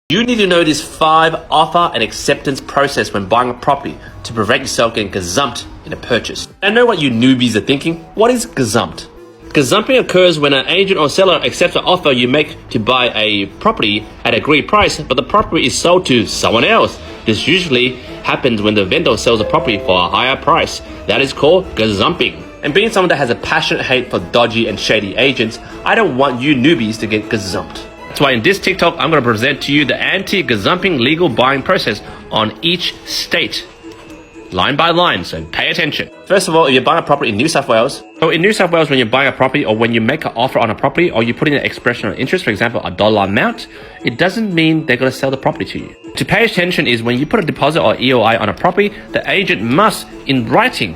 You need to know this 5 offer and acceptance process when buying a property to prevent yourself getting gazumped in a purchase. I know what you newbies are thinking. What is gazumped? Gazumping occurs when an agent or seller accepts an offer you make to buy a property at an agreed price, but the property is sold to someone else. This usually happens when the vendor sells a property for a higher price. That is called gazumping. And being someone that has a passionate hate for dodgy and shady agents, I don't want you newbies to get gazumped. That's why in this TikTok, I'm going to present to you the anti-gazumping legal buying process on each state, line by line, so pay attention. First of all, if you're buying a property in New South Wales, so in New South Wales, when you're buying a property or when you make an offer on a property or you put in an expression of interest, for example, a dollar amount, it doesn't mean they're going to sell the property to you. To pay attention is when you put a deposit or EOI on a property, the agent must, in writing,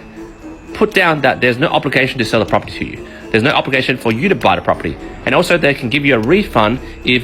put down that there's no obligation to sell the property to you. There's no obligation for you to buy the property. And also they can give you a refund if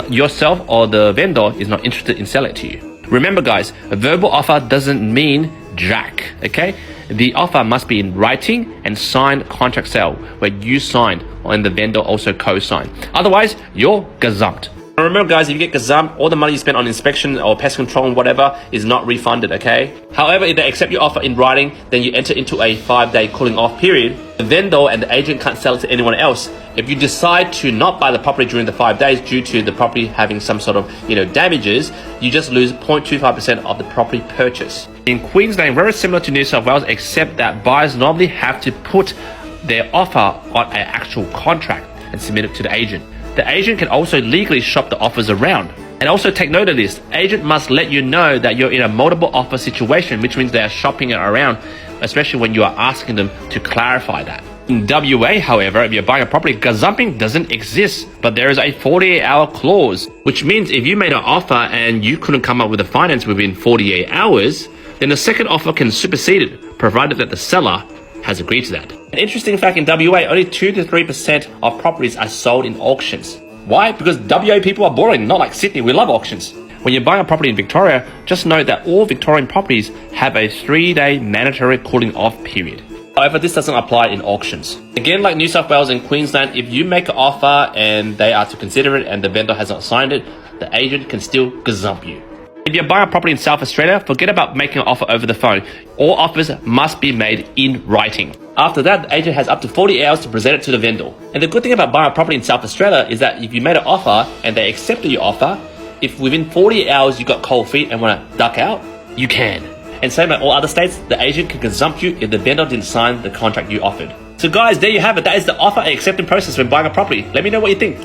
yourself or the vendor is not interested in selling it to you. Remember guys, a verbal offer doesn't mean jack, okay? The offer must be in writing and signed contract sale where you signed and the vendor also co-signed. Otherwise, you're gazumped. Remember guys, if you get gazumped, all the money you spent on inspection or pest control and whatever is not refunded, okay? However, if they accept your offer in writing, then you enter into a 5-day cooling off period. The vendor and the agent can't sell it to anyone else. If you decide to not buy the property during the 5 days due to the property having some sort of, damages, you just lose 0.25% of the property purchase. In Queensland, very similar to New South Wales, except that buyers normally have to put their offer on an actual contract and submit it to the agent. The agent can also legally shop the offers around. And also take note of this, agent must let you know that you're in a multiple offer situation, which means they are shopping it around, especially when you are asking them to clarify that. In WA, however, if you're buying a property, gazumping doesn't exist, but there is a 48-hour clause, which means if you made an offer and you couldn't come up with the finance within 48 hours, then the second offer can supersede it, provided that the seller has agreed to that. An interesting fact in WA, only 2 to 3% of properties are sold in auctions. Why? Because WA people are boring, not like Sydney, we love auctions. When you're buying a property in Victoria, just note that all Victorian properties have a 3-day mandatory cooling off period. However, this doesn't apply in auctions. Again, like New South Wales and Queensland, if you make an offer and they are to consider it and the vendor has not signed it, the agent can still gazump you. If you're buying a property in South Australia, forget about making an offer over the phone. All offers must be made in writing. After that, the agent has up to 40 hours to present it to the vendor. And the good thing about buying a property in South Australia is that if you made an offer and they accepted your offer, if within 48 hours you got cold feet and want to duck out, you can. And same like all other states, the agent can gazump you if the vendor didn't sign the contract you offered. So guys, there you have it. That is the offer and acceptance process when buying a property. Let me know what you think.